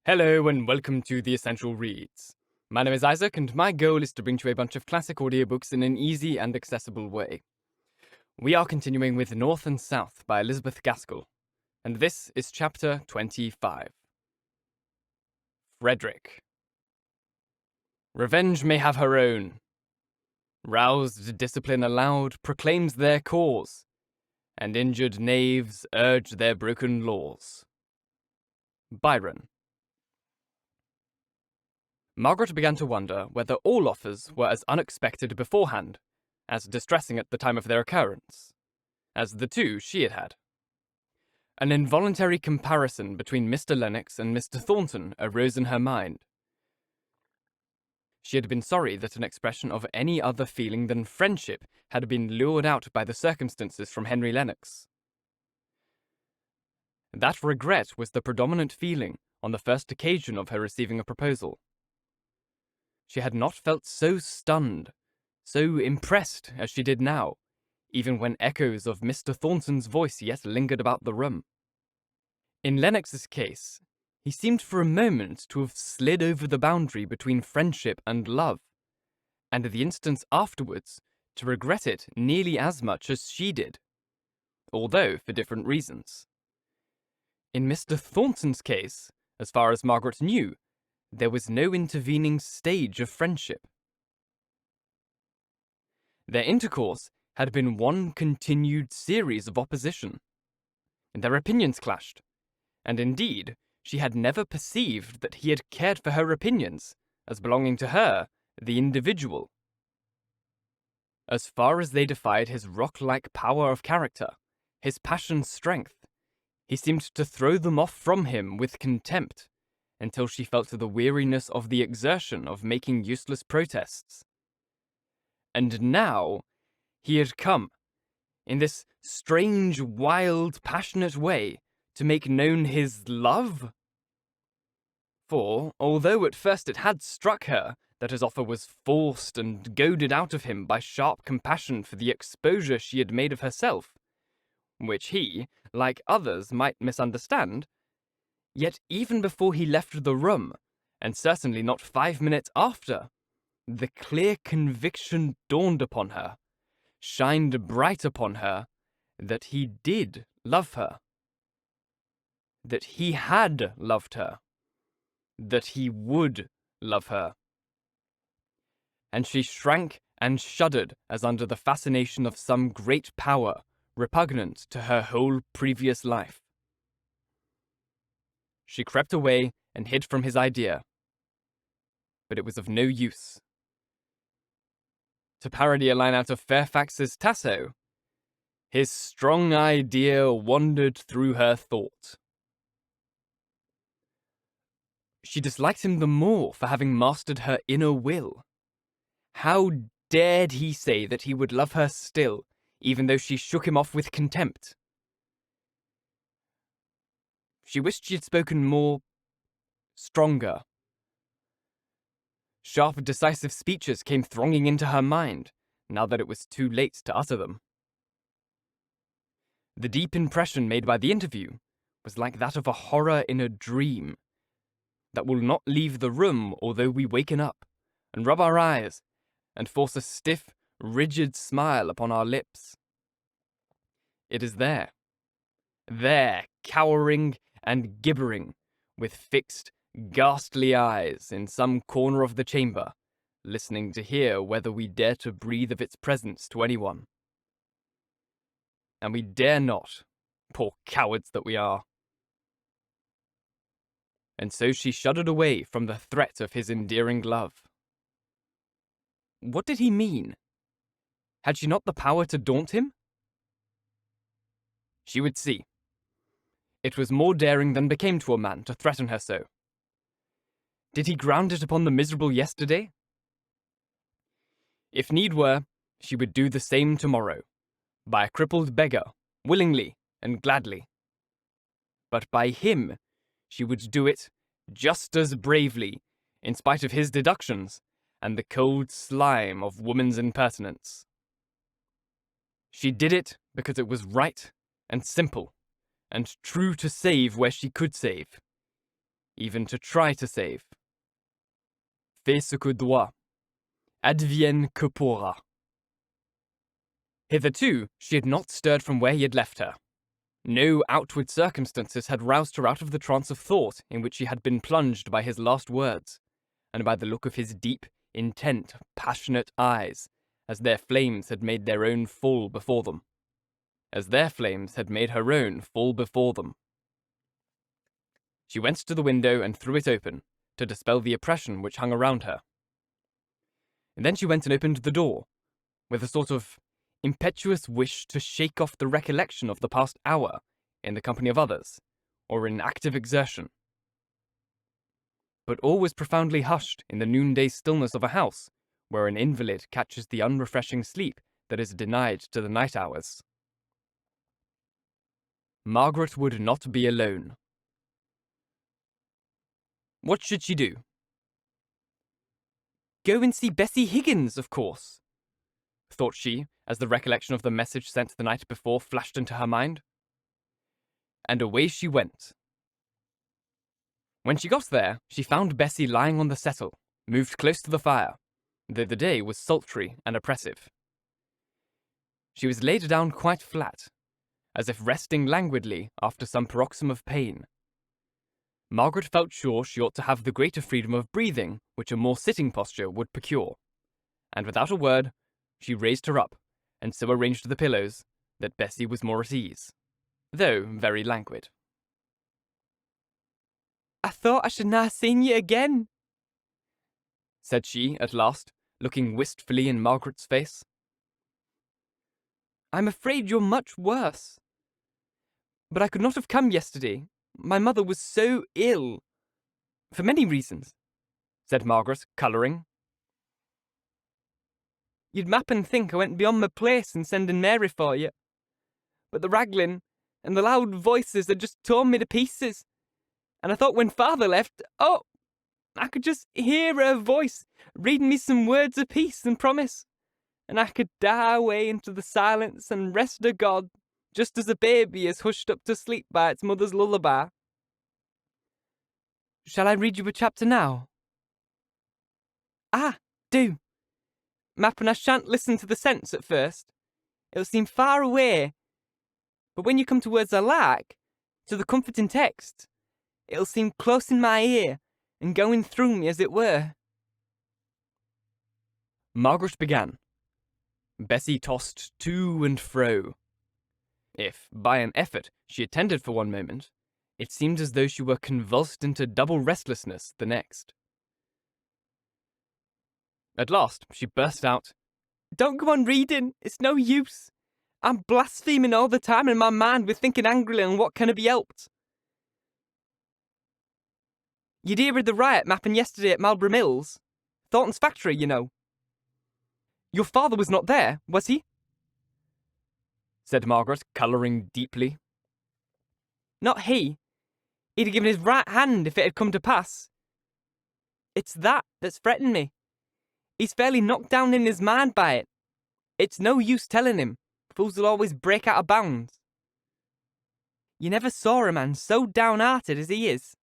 Hello and welcome to The Essential Reads. My name is Isaac and my goal is to bring to you a bunch of classic audiobooks in an easy and accessible way. We are continuing with North and South by Elizabeth Gaskell, and this is chapter 25. Frederick. Revenge may have her own. Roused discipline aloud proclaims their cause, and injured knaves urge their broken laws. Byron. Margaret began to wonder whether all offers were as unexpected beforehand, as distressing at the time of their occurrence, as the two she had had. An involuntary comparison between Mr. Lennox and Mr. Thornton arose in her mind. She had been sorry that an expression of any other feeling than friendship had been lured out by the circumstances from Henry Lennox. That regret was the predominant feeling on the first occasion of her receiving a proposal. She had not felt so stunned, so impressed as she did now, even when echoes of Mr. Thornton's voice yet lingered about the room. In Lennox's case, he seemed for a moment to have slid over the boundary between friendship and love, and the instance afterwards to regret it nearly as much as she did, although for different reasons. In Mr. Thornton's case, as far as Margaret knew, there was no intervening stage of friendship. Their intercourse had been one continued series of opposition. Their opinions clashed, and indeed, she had never perceived that he had cared for her opinions as belonging to her, the individual. As far as they defied his rock-like power of character, his passion's strength, he seemed to throw them off from him with contempt, until she felt the weariness of the exertion of making useless protests. And now, he had come, in this strange, wild, passionate way, to make known his love? For, although at first it had struck her that his offer was forced and goaded out of him by sharp compassion for the exposure she had made of herself, which he, like others, might misunderstand, yet even before he left the room, and certainly not 5 minutes after, the clear conviction dawned upon her, shined bright upon her, that he did love her. That he had loved her. That he would love her. And she shrank and shuddered as under the fascination of some great power, repugnant to her whole previous life. She crept away and hid from his idea. But it was of no use. To parody a line out of Fairfax's Tasso, his strong idea wandered through her thought. She disliked him the more for having mastered her inner will. How dared he say that he would love her still, even though she shook him off with contempt? She wished she had spoken more stronger. Sharp, decisive speeches came thronging into her mind, now that it was too late to utter them. The deep impression made by the interview was like that of a horror in a dream, that will not leave the room although we waken up, and rub our eyes, and force a stiff, rigid smile upon our lips. It is there, cowering and gibbering, with fixed, ghastly eyes in some corner of the chamber, listening to hear whether we dare to breathe of its presence to anyone. And we dare not, poor cowards that we are. And so she shuddered away from the threat of his endearing love. What did he mean? Had she not the power to daunt him? She would see. It was more daring than became to a man to threaten her so. Did he ground it upon the miserable yesterday? If need were, she would do the same tomorrow, by a crippled beggar, willingly and gladly. But by him, she would do it just as bravely, in spite of his deductions and the cold slime of woman's impertinence. She did it because it was right and simple, and true to save where she could save, even to try to save. Fais ce que doit. Advienne que pourra. Hitherto, she had not stirred from where he had left her. No outward circumstances had roused her out of the trance of thought in which she had been plunged by his last words, and by the look of his deep, intent, passionate eyes, as their flames had made their own fall before them. As their flames had made her own fall before them. She went to the window and threw it open, to dispel the oppression which hung around her. And then she went and opened the door, with a sort of impetuous wish to shake off the recollection of the past hour in the company of others, or in active exertion. But all was profoundly hushed in the noonday stillness of a house, where an invalid catches the unrefreshing sleep that is denied to the night hours. Margaret would not be alone. What should she do? Go and see Bessy Higgins, of course, thought she, as the recollection of the message sent the night before flashed into her mind. And away she went. When she got there, she found Bessy lying on the settle, moved close to the fire, though the day was sultry and oppressive. She was laid down quite flat, as if resting languidly after some paroxysm of pain. Margaret felt sure she ought to have the greater freedom of breathing which a more sitting posture would procure, and without a word, she raised her up, and so arranged the pillows that Bessy was more at ease, though very languid. I thought I should na seen ye again, said she at last, looking wistfully in Margaret's face. I'm afraid you're much worse. But I could not have come yesterday. My mother was so ill. For many reasons, said Margaret, colouring. You'd m'appen think I went beyond my place in sending Mary for you. But the wrangling and the loud voices had just torn me to pieces. And I thought when father left, I could just hear her voice reading me some words of peace and promise. And I could die away into the silence and rest of God, just as a baby is hushed up to sleep by its mother's lullaby. Shall I read you a chapter now? Ah, do. M'appen I shan't listen to the sense at first. It'll seem far away. But when you come to words I like, to the comforting text, it'll seem close in my ear and going through me as it were. Margaret began. Bessy tossed to and fro. If, by an effort, she attended for one moment, it seemed as though she were convulsed into double restlessness the next. At last, she burst out, Don't go on reading, it's no use. I'm blaspheming all the time in my mind with thinking angrily on what can be helped. You'd hear of the riot m'appen yesterday at Marlborough Mills? Thornton's factory, you know. Your father was not there, was he? Said Margaret, colouring deeply. Not he. He'd have given his right hand if it had come to pass. It's that that's fretting me. He's fairly knocked down in his mind by it. It's no use telling him. Fools will always break out of bounds. You never saw a man so downhearted as he is.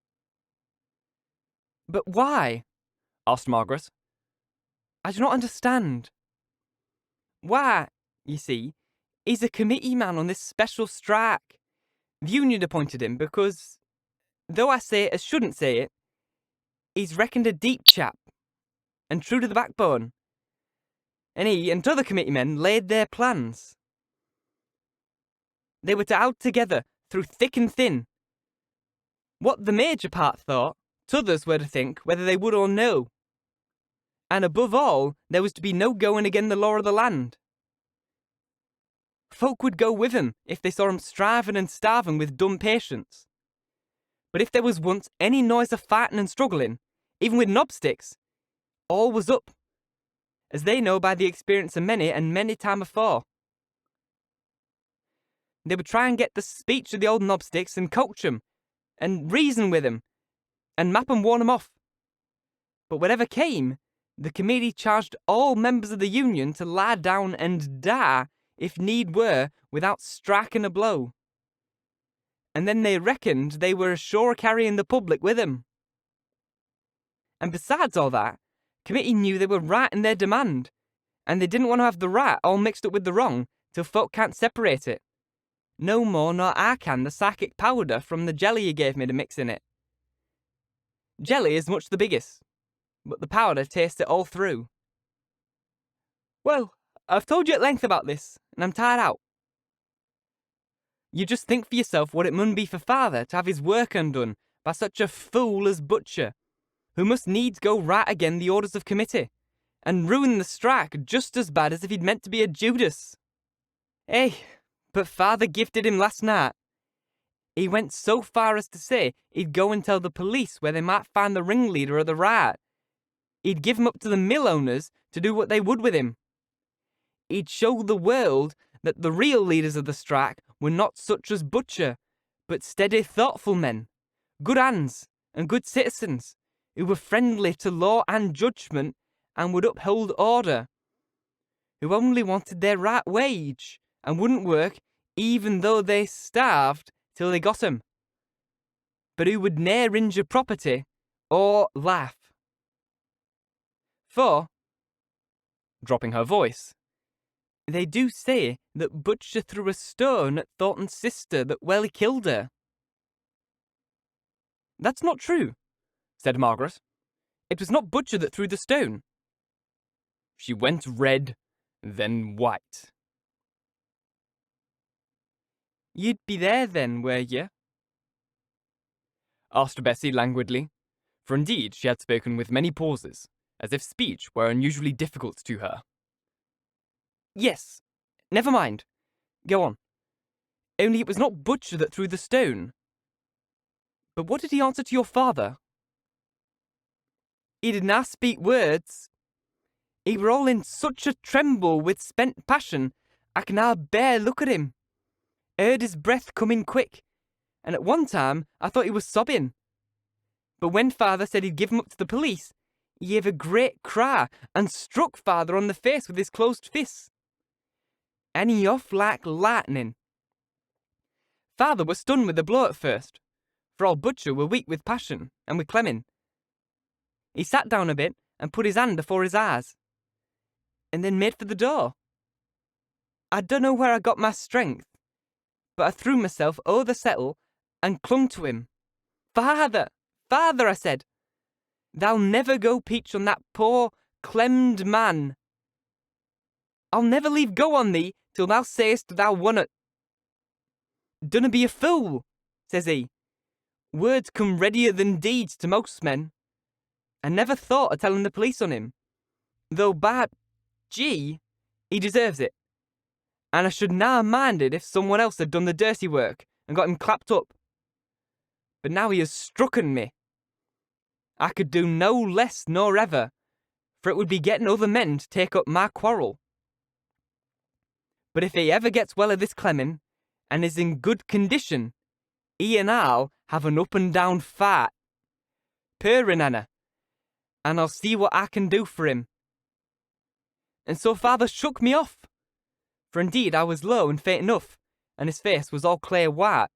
But why? Asked Margaret. I do not understand. Why, you see, he's a committee man on this special strike. The union appointed him because, though I say it as shouldn't say it, he's reckoned a deep chap, and true to the backbone. And he and t'other committee men laid their plans. They were to out together through thick and thin. What the major part thought, t'others were to think whether they would or no. And above all, there was to be no going again the law of the land. Folk would go with him if they saw him striving and starving with dumb patience. But if there was once any noise of fighting and struggling, even with knobsticks, all was up, as they know by the experience of many and many time before. They would try and get the speech of the old knobsticks and coach 'em, and reason with 'em, and map and warn 'em off. But whatever came, the committee charged all members of the union to lie down and die, if need were, without striking a blow. And then they reckoned they were sure carrying the public with 'em. And besides all that, committee knew they were right in their demand, and they didn't want to have the right all mixed up with the wrong till folk can't separate it. No more nor I can the psychic powder from the jelly you gave me to mix in it. Jelly is much the biggest, but the powder tastes it all through. Well, I've told you at length about this, and I'm tired out. You just think for yourself what it mun be for father to have his work undone by such a fool as Butcher, who must needs go right again the orders of committee, and ruin the strike just as bad as if he'd meant to be a Judas. Eh, but father gifted him last night. He went so far as to say he'd go and tell the police where they might find the ringleader of the riot. He'd give him up to the mill owners to do what they would with him. He'd show the world that the real leaders of the strike were not such as Butcher, but steady, thoughtful men, good hands and good citizens, who were friendly to law and judgement and would uphold order, who only wanted their right wage and wouldn't work even though they starved till they got 'em, but who would ne'er injure property or laugh. For, dropping her voice, they do say that Butcher threw a stone at Thornton's sister that well he killed her. That's not true, said Margaret. It was not Butcher that threw the stone. She went red, then white. You'd be there then, were you? Asked Bessy languidly, for indeed she had spoken with many pauses, as if speech were unusually difficult to her. Yes, never mind. Go on. Only it was not Butcher that threw the stone. But what did he answer to your father? He did not speak words. He were all in such a tremble with spent passion, I can now bear look at him. Heard his breath coming quick, and at one time I thought he was sobbing. But when father said he'd give him up to the police, he gave a great cry and struck father on the face with his closed fists. And he off like lightning. Father was stunned with the blow at first, for old Butcher were weak with passion and with clemming. He sat down a bit and put his hand afore his eyes, and then made for the door. I dunno where I got my strength, but I threw myself o'er the settle and clung to him. Father, father, I said, thou'll never go peach on that poor, clemmed man. I'll never leave go on thee till thou sayest thou wunnot. Dunna be a fool, says he. Words come readier than deeds to most men. I never thought of telling the police on him, though by gee, he deserves it. And I should na have minded if someone else had done the dirty work and got him clapped up. But now he has strucken me. I could do no less nor ever, for it would be getting other men to take up my quarrel. But if he ever gets well of this clemming, and is in good condition, he and I'll have an up and down fight. Purring, Anna, and I'll see what I can do for him. And so father shook me off, for indeed I was low and faint enough, and his face was all clear white,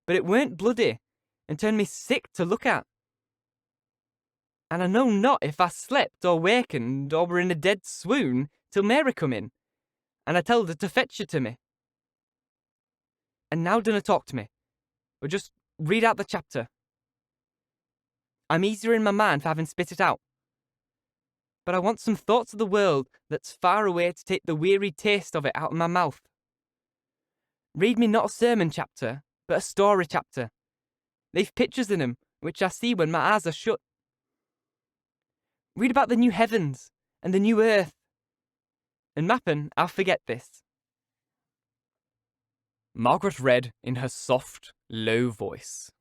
but it weren't bloody, and turned me sick to look at. And I know not if I slept or wakened or were in a dead swoon till Mary come in, and I told her to fetch you to me. And now dunna talk to me, but just read out the chapter. I'm easier in my mind for having spit it out. But I want some thoughts of the world that's far away to take the weary taste of it out of my mouth. Read me not a sermon chapter, but a story chapter. They've pictures in 'em, which I see when my eyes are shut. Read about the new heavens and the new earth. And mappen, I'll forget this. Margaret read in her soft, low voice.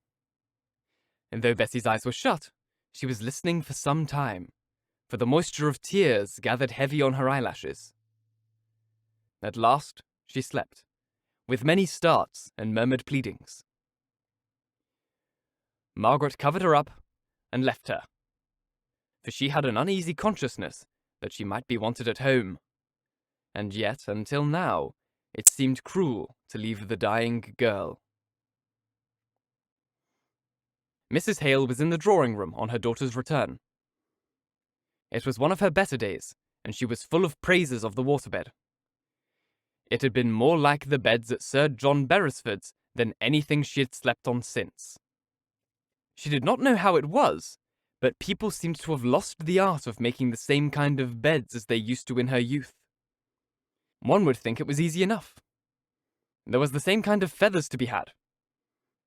And though Bessy's eyes were shut, she was listening for some time, for the moisture of tears gathered heavy on her eyelashes. At last, she slept, with many starts and murmured pleadings. Margaret covered her up and left her, for she had an uneasy consciousness that she might be wanted at home, and yet, until now, it seemed cruel to leave the dying girl. Mrs. Hale was in the drawing-room on her daughter's return, It was one of her better days, and she was full of praises of the waterbed. It had been more like the beds at Sir John Beresford's than anything she had slept on since. She did not know how it was, but people seemed to have lost the art of making the same kind of beds as they used to in her youth. One would think it was easy enough. There was the same kind of feathers to be had.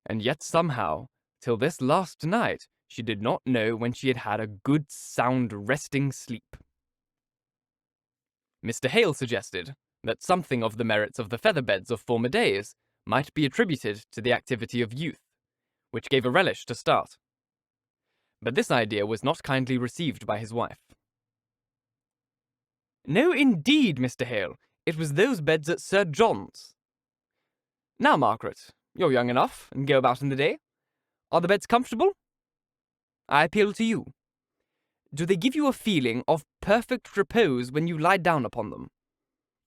And yet somehow, till this last night, she did not know when she had had a good, sound, resting sleep. Mr. Hale suggested that something of the merits of the feather beds of former days might be attributed to the activity of youth, which gave a relish to start. But this idea was not kindly received by his wife. No, indeed, Mr. Hale. It was those beds at Sir John's. Now, Margaret, you're young enough and go about in the day. Are the beds comfortable? I appeal to you. Do they give you a feeling of perfect repose when you lie down upon them?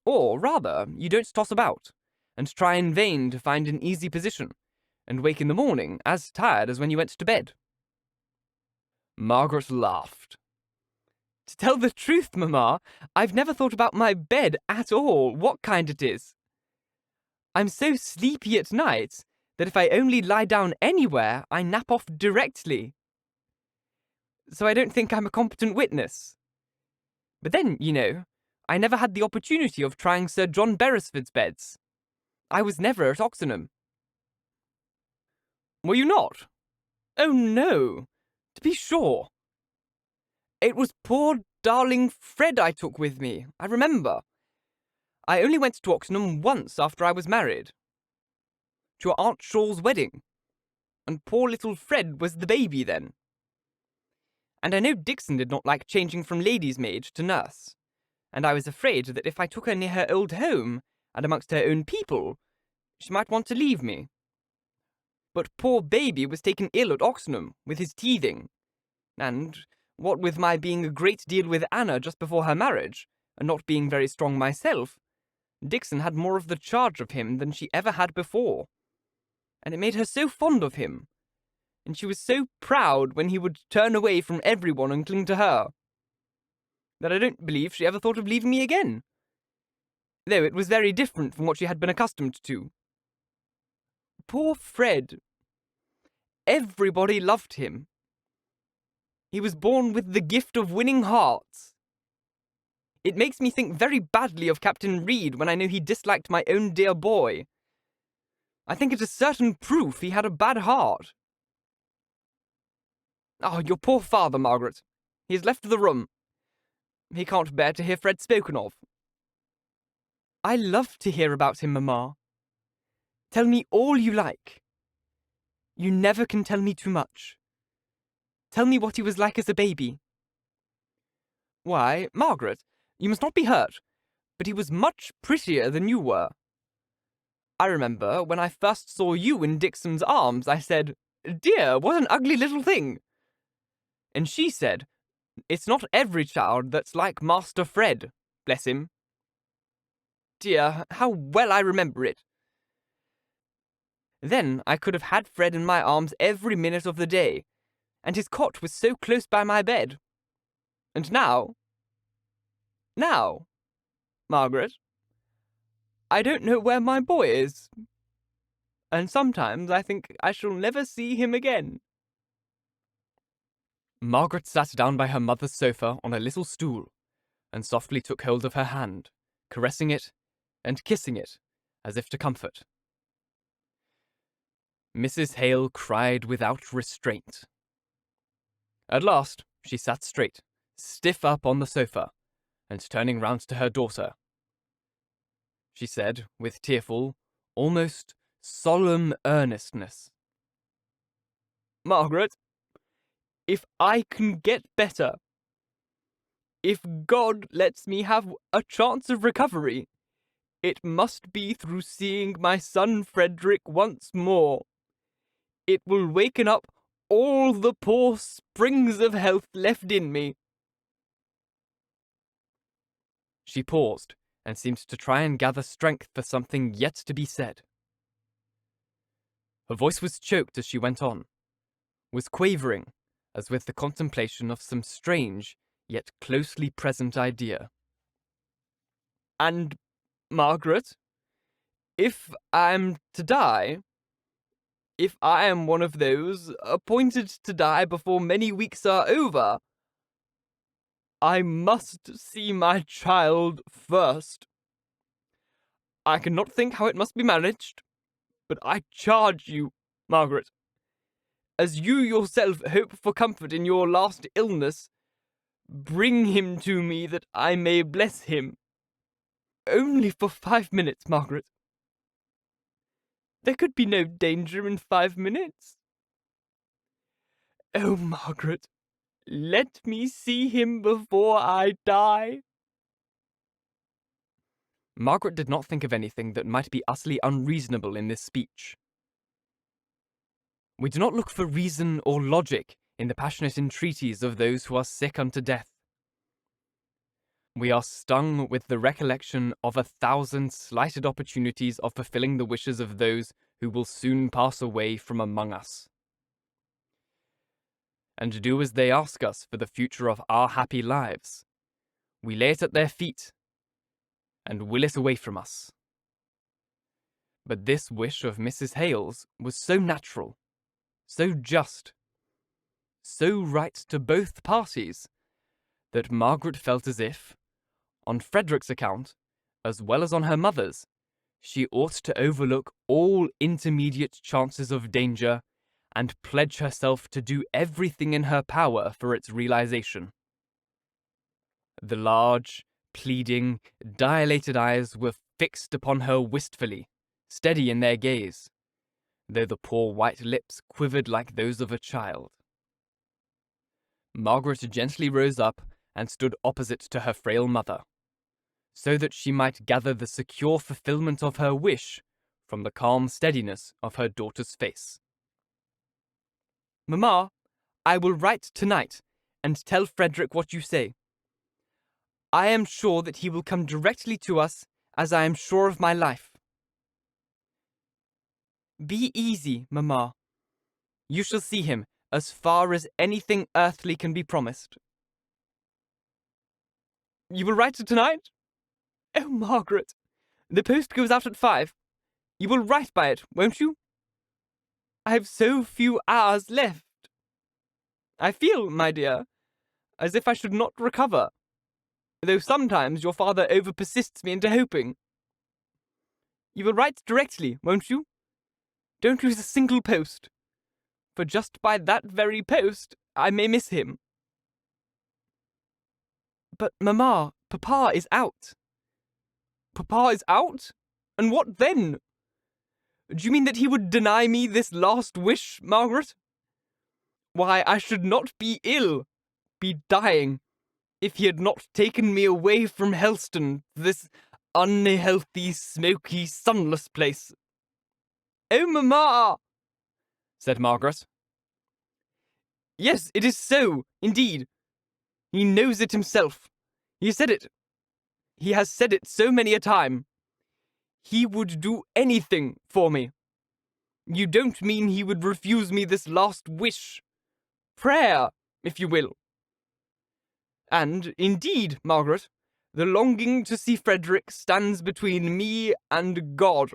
Or, rather, you don't toss about, and try in vain to find an easy position, and wake in the morning as tired as when you went to bed? Margaret laughed. To tell the truth, Mamma, I've never thought about my bed at all, what kind it is. I'm so sleepy at night that if I only lie down anywhere, I nap off directly. So I don't think I'm a competent witness. But then, you know, I never had the opportunity of trying Sir John Beresford's beds. I was never at Oxenham. Were you not? Oh, no. To be sure. It was poor darling Fred I took with me, I remember. I only went to Oxenham once after I was married. To your Aunt Shaw's wedding. And poor little Fred was the baby then. And I know Dixon did not like changing from lady's maid to nurse, and I was afraid that if I took her near her old home, and amongst her own people, she might want to leave me. But poor baby was taken ill at Oxenham with his teething, and, what with my being a great deal with Anna just before her marriage, and not being very strong myself, Dixon had more of the charge of him than she ever had before, and it made her so fond of him, and she was so proud when he would turn away from everyone and cling to her, that I don't believe she ever thought of leaving me again, though it was very different from what she had been accustomed to. Poor Fred. Everybody loved him. He was born with the gift of winning hearts. It makes me think very badly of Captain Reed when I know he disliked my own dear boy. I think it is certain proof he had a bad heart. Oh, your poor father, Margaret. He has left the room. He can't bear to hear Fred spoken of. I love to hear about him, Mamma. Tell me all you like. You never can tell me too much. Tell me what he was like as a baby. Why, Margaret, you must not be hurt, but he was much prettier than you were. I remember when I first saw you in Dixon's arms, I said, "Dear, what an ugly little thing." And she said, "It's not every child that's like Master Fred, bless him." Dear, how well I remember it. Then I could have had Fred in my arms every minute of the day, and his cot was so close by my bed. And now, Margaret, I don't know where my boy is, and sometimes I think I shall never see him again. Margaret sat down by her mother's sofa on a little stool, and softly took hold of her hand, caressing it and kissing it, as if to comfort. Mrs. Hale cried without restraint. At last she sat straight, stiff up on the sofa, and turning round to her daughter, she said with tearful, almost solemn earnestness, Margaret, if I can get better, if God lets me have a chance of recovery, it must be through seeing my son Frederick once more. It will waken up all the poor springs of health left in me. She paused, and seemed to try and gather strength for something yet to be said. Her voice was choked as she went on, was quavering, as with the contemplation of some strange, yet closely present idea. And, Margaret, if I'm to die, if I am one of those appointed to die before many weeks are over, I must see my child first. I cannot think how it must be managed, but I charge you, Margaret, as you yourself hope for comfort in your last illness, bring him to me that I may bless him. Only for 5 minutes, Margaret. There could be no danger in 5 minutes. Oh, Margaret, let me see him before I die. Margaret did not think of anything that might be utterly unreasonable in this speech. We do not look for reason or logic in the passionate entreaties of those who are sick unto death. We are stung with the recollection of 1,000 slighted opportunities of fulfilling the wishes of those who will soon pass away from among us, and do as they ask us for the future of our happy lives. We lay it at their feet, and will it away from us. But this wish of Mrs. Hale's was so natural, so just, so right to both parties, that Margaret felt as if, on Frederick's account, as well as on her mother's, she ought to overlook all intermediate chances of danger and pledge herself to do everything in her power for its realization. The large, pleading, dilated eyes were fixed upon her wistfully, steady in their gaze, though the poor white lips quivered like those of a child. Margaret gently rose up and stood opposite to her frail mother, so that she might gather the secure fulfillment of her wish from the calm steadiness of her daughter's face. Mamma, I will write tonight and tell Frederick what you say. I am sure that he will come directly to us, as I am sure of my life. Be easy, Mamma. You shall see him as far as anything earthly can be promised. You will write tonight? Oh, Margaret, the post goes out at 5. You will write by it, won't you? I have so few hours left. I feel, my dear, as if I should not recover, though sometimes your father over-persists me into hoping. You will write directly, won't you? Don't lose a single post, for just by that very post I may miss him. But, Mamma, Papa is out. Papa is out? And what then? Do you mean that he would deny me this last wish, Margaret? Why, I should not be ill, be dying, if he had not taken me away from Helston, this unhealthy, smoky, sunless place. Oh, Mamma, said Margaret. Yes, it is so, indeed. He knows it himself. He said it. He has said it so many a time. He would do anything for me. You don't mean he would refuse me this last wish? Prayer, if you will. And, indeed, Margaret, the longing to see Frederick stands between me and God.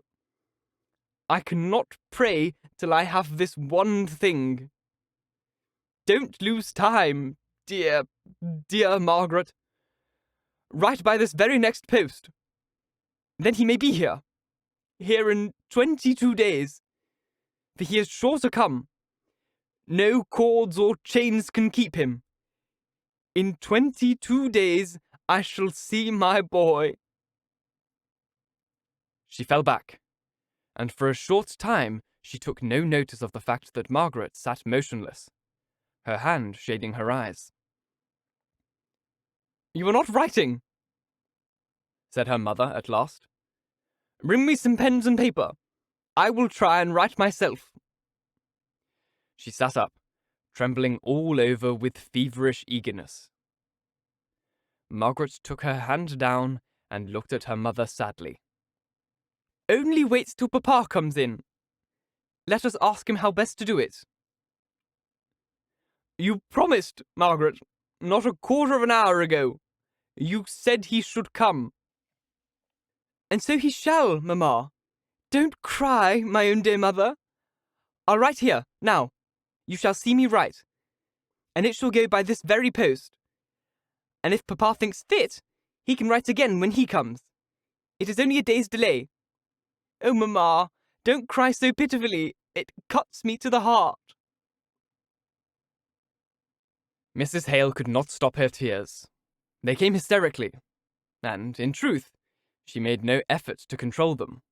I cannot pray till I have this one thing. Don't lose time, dear, dear Margaret. Write by this very next post. Then he may be here. Here in 22 days. For he is sure to come. No cords or chains can keep him. In 22 days I shall see my boy. She fell back, and for a short time she took no notice of the fact that Margaret sat motionless, her hand shading her eyes. You are not writing, said her mother at last. Bring me some pens and paper. I will try and write myself. She sat up, trembling all over with feverish eagerness. Margaret took her hand down and looked at her mother sadly. Only wait till Papa comes in. Let us ask him how best to do it. You promised, Margaret. not a quarter of an hour ago. You said he should come." "And so he shall, mamma. Don't cry, my own dear mother. I'll write here, now. You shall see me write. And it shall go by this very post. And if papa thinks fit, he can write again when he comes. It is only a day's delay. Oh, mamma, don't cry so pitifully. It cuts me to the heart." Mrs. Hale could not stop her tears. They came hysterically, and, in truth, she made no effort to control them,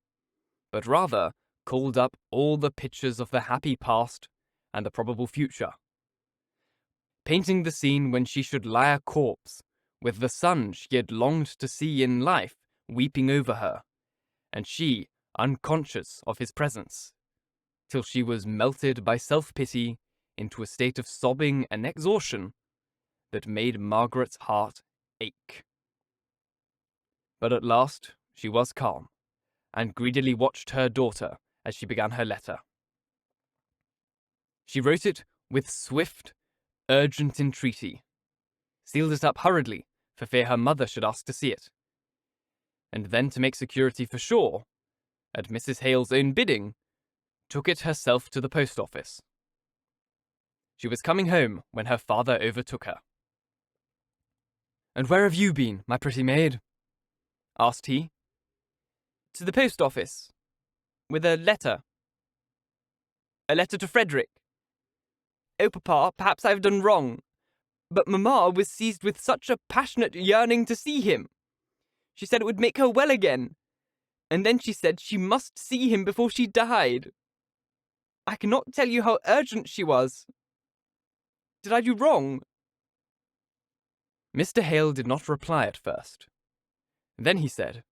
but rather called up all the pictures of the happy past and the probable future, painting the scene when she should lie a corpse, with the son she had longed to see in life weeping over her, and she unconscious of his presence, till she was melted by self-pity into a state of sobbing and exhaustion that made Margaret's heart ache. But at last she was calm, and greedily watched her daughter as she began her letter. She wrote it with swift, urgent entreaty, sealed it up hurriedly for fear her mother should ask to see it, and then, to make security for sure, at Mrs. Hale's own bidding, took it herself to the post office. She was coming home when her father overtook her. "And where have you been, my pretty maid?" asked he. "To the post office. With a letter. A letter to Frederick. Oh, papa, perhaps I have done wrong. But mamma was seized with such a passionate yearning to see him. She said it would make her well again. And then she said she must see him before she died. I cannot tell you how urgent she was. Did I do wrong?" Mr. Hale did not reply at first. Then he said,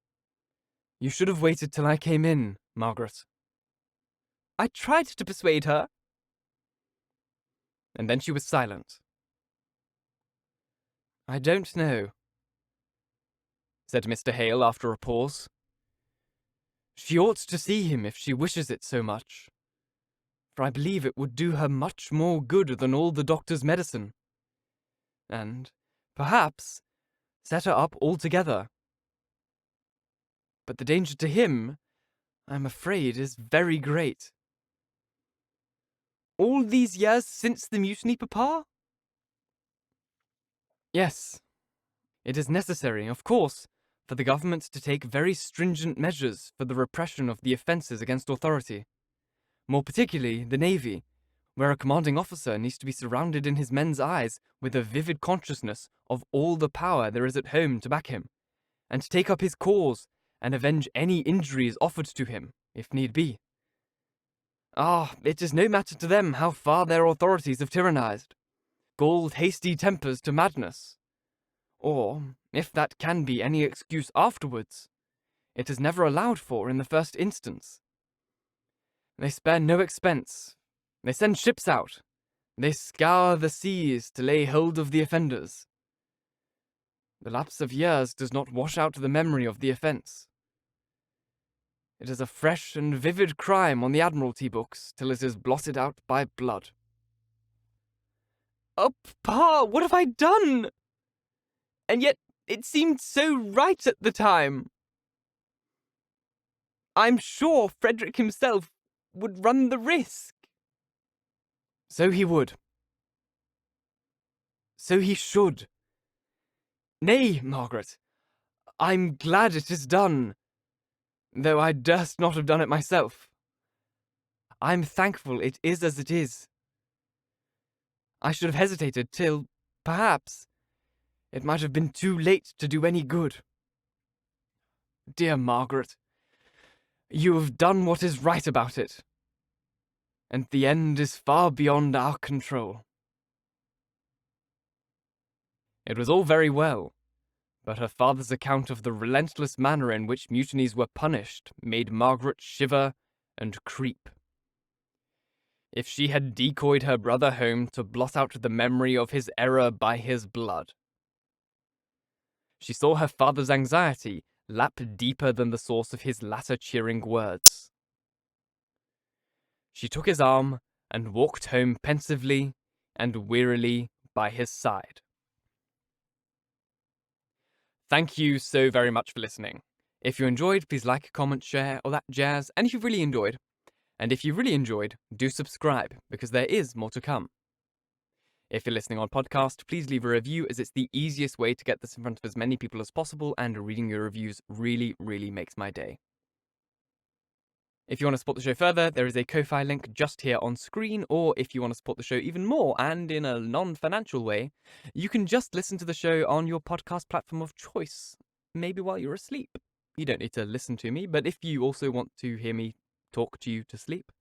"You should have waited till I came in, Margaret." "I tried to persuade her." And then she was silent. "I don't know," said Mr. Hale after a pause. "She ought to see him if she wishes it so much, for I believe it would do her much more good than all the doctor's medicine, and, perhaps, set her up altogether. But the danger to him, I am afraid, is very great." "All these years since the mutiny, papa?" "Yes. It is necessary, of course, for the government to take very stringent measures for the repression of the offences against authority, more particularly the Navy, where a commanding officer needs to be surrounded in his men's eyes with a vivid consciousness of all the power there is at home to back him, and to take up his cause and avenge any injuries offered to him, if need be. Ah, it is no matter to them how far their authorities have tyrannized, galled hasty tempers to madness, or, if that can be any excuse afterwards, it is never allowed for in the first instance. They spare no expense. They send ships out. They scour the seas to lay hold of the offenders. The lapse of years does not wash out the memory of the offence. It is a fresh and vivid crime on the Admiralty books till it is blotted out by blood." "Oh, papa, what have I done? And yet it seemed so right at the time. I'm sure Frederick himself would run the risk." "So he would. So he should. Nay, Margaret, I'm glad it is done, though I durst not have done it myself. I'm thankful it is as it is. I should have hesitated till, perhaps, it might have been too late to do any good. Dear Margaret, you have done what is right about it, and the end is far beyond our control." It was all very well, but her father's account of the relentless manner in which mutinies were punished made Margaret shiver and creep. If she had decoyed her brother home to blot out the memory of his error by his blood. She saw her father's anxiety lap deeper than the source of his latter cheering words. She took his arm and walked home pensively and wearily by his side. thank you so very much for listening. If you enjoyed, please like, comment, share, all that jazz. And if you've really enjoyed, do subscribe, because there is more to come. If you're listening on podcast, please leave a review, as it's the easiest way to get this in front of as many people as possible, and reading your reviews really, really makes my day. If you want to support the show further, there is a Ko-Fi link just here on screen, or if you want to support the show even more and in a non-financial way, you can just listen to the show on your podcast platform of choice, maybe while you're asleep. You don't need to listen to me, but if you also want to hear me talk to you to sleep,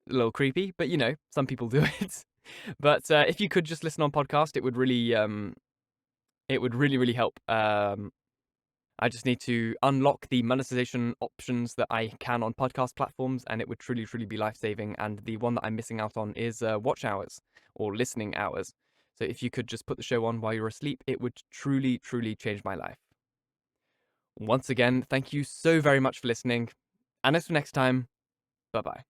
a little creepy, but you know, some people do it. But if you could just listen on podcast, it would really, really help. I just need to unlock the monetization options that I can on podcast platforms, and it would truly, truly be life-saving. And the one that I'm missing out on is watch hours or listening hours. So if you could just put the show on while you're asleep, it would truly, truly change my life. Once again, thank you so very much for listening. And until next time, bye-bye.